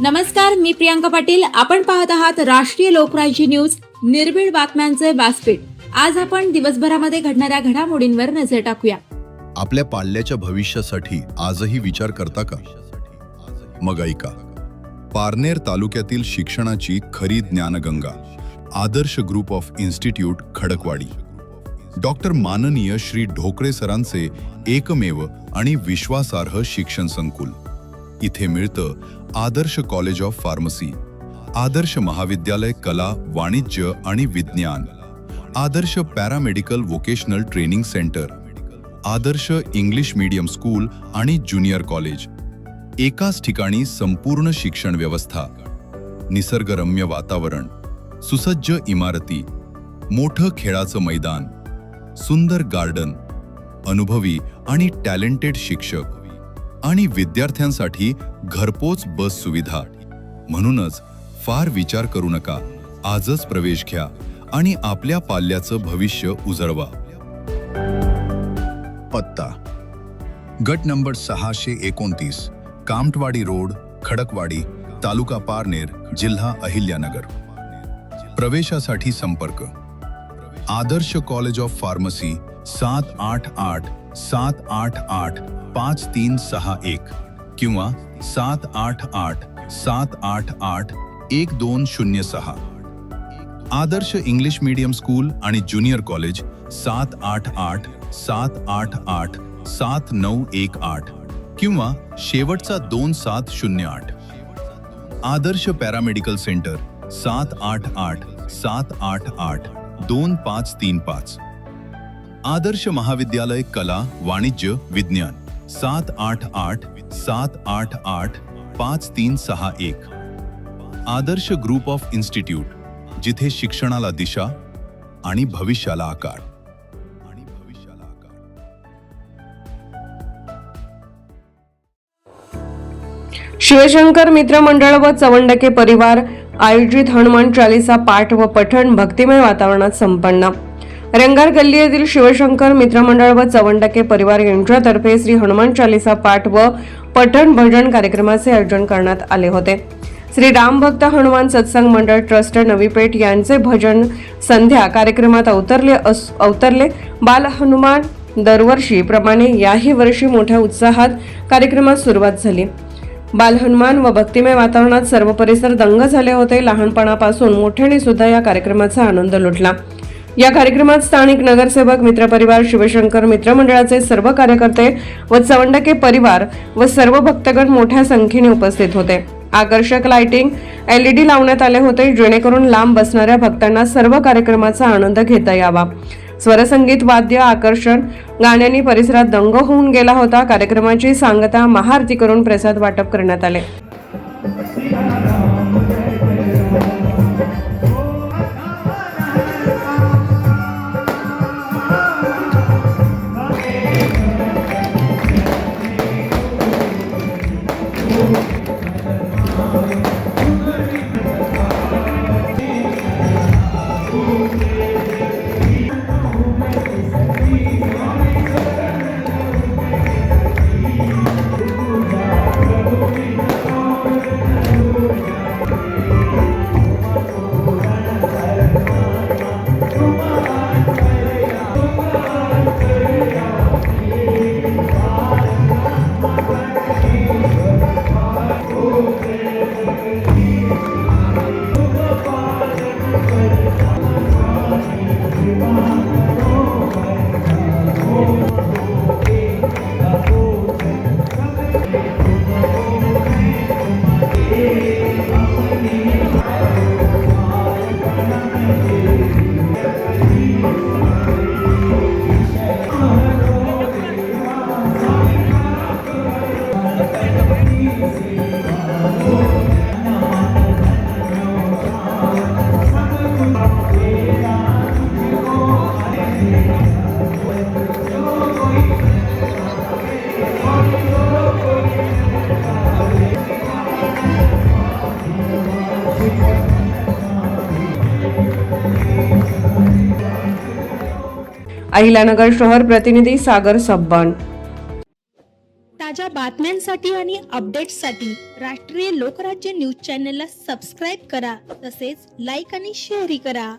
नमस्कार, मी प्रियांका पाटील. आपण पाहत आहात राष्ट्रीय लोकराज्य न्यूज, निर्भीड बातम्यांचे व्यासपीठ. आज आपण दिवसभरामध्ये घडणाऱ्या घडामोडींवर नजर टाकूया. आपल्या पाल्याच्या भविष्यासाठी आजही विचार करता का? मग ऐका. पारनेर तालुक्यातील शिक्षणाची खरी ज्ञानगंगा, आदर्श group of institute Khadakwadi. Doctor माननीय श्री ढोकळे सरांचे एकमेव आणि विश्वासार्ह शिक्षण संकुल. इथे मिळतं आदर्श कॉलेज ऑफ फार्मसी, आदर्श महाविद्यालय कला, वाणिज्य आणि विज्ञान, आदर्श पॅरामेडिकल वोकेशनल ट्रेनिंग सेंटर, आदर्श इंग्लिश मीडियम स्कूल आणि ज्युनियर कॉलेज. एकाच ठिकाणी संपूर्ण शिक्षण व्यवस्था, निसर्गरम्य वातावरण, सुसज्ज इमारती, मोठं खेळाचं मैदान, सुंदर गार्डन, अनुभवी आणि टॅलेंटेड शिक्षक आणि विद्यार्थ्यांसाठी घरपोच बस सुविधा. म्हणूनच फार विचार करू नका, आजच प्रवेश घ्या आणि आपल्या पाल्याचं भविष्य उजळवा. पत्ता: गट नंबर 629, कामठवाडी रोड, खडकवाडी, तालुका पारनेर, जिल्हा अहिल्यानगर. प्रवेशासाठी संपर्क: आदर्श कॉलेज ऑफ फार्मसी 788-788-5361 किंवा 788-788-1206. आदर्श इंग्लिश मीडियम स्कूल आणि ज्युनियर कॉलेज 788-788-7918 किंवा शेवटचा 2708. आदर्श पॅरामेडिकल सेंटर 788-788-2535. आदर्श महाविद्यालय कला, वाणिज्य, विज्ञान 788-788-5361. आदर्श ग्रुप ऑफ इन्स्टिट्यूट, जिथे शिक्षणाला दिशा आणि भविष्याला आकार. शिवशंकर मित्र मंडळ व चवंडके परिवार आयोजित हनुमान चालीसा पाठ व पठण भक्तिमय वातावरणात संपन्न. रंगार गल्ली येथील शिवशंकर मित्रमंडळ व चवंडके परिवार यांच्यातर्फे श्री हनुमान चालीसा पाठ व पठण भजन कार्यक्रमाचे आयोजन करण्यात आले होते. श्री रामभक्त हनुमान सत्संग मंडळ ट्रस्ट नवी पेठ यांचे भजन संध्या कार्यक्रमात अवतरले. बाल हनुमान दरवर्षी प्रमाणे याही वर्षी मोठ्या उत्साहात कार्यक्रमात सुरुवात झाली. बाल हनुमान व भक्तिमय वातावरणात सर्व परिसर दंग झाले होते. लहानपणापासून मोठ्याने सुद्धा या कार्यक्रमाचा आनंद लुटला. या कार्यक्रमात स्थानिक नगरसेवक, मित्रपरिवार, शिवशंकर मित्रमंडळाचे सर्व कार्यकर्ते व चवंडके परिवार व सर्व भक्तगण मोठ्या संख्येने उपस्थित होते. आकर्षक लाइटिंग, LED लावण्यात आले होते, जेणेकरून लांब बसणाऱ्या भक्तांना सर्व कार्यक्रमाचा आनंद घेता यावा. स्वरसंगीत, वाद्य, आकर्षण गाण्यांनी परिसरात दंग होऊन गेला होता. कार्यक्रमाची सांगता, महाआरती करून प्रसाद वाटप करण्यात आले. अहिल्यानगर शहर प्रतिनिधी सागर सब्बान। ताज्या बातम्यांसाठी आणि अपडेट्ससाठी राष्ट्रीय लोकराज्य न्यूज चॅनलला सबस्क्राईब करा, तसेच लाईक आणि शेअरही करा.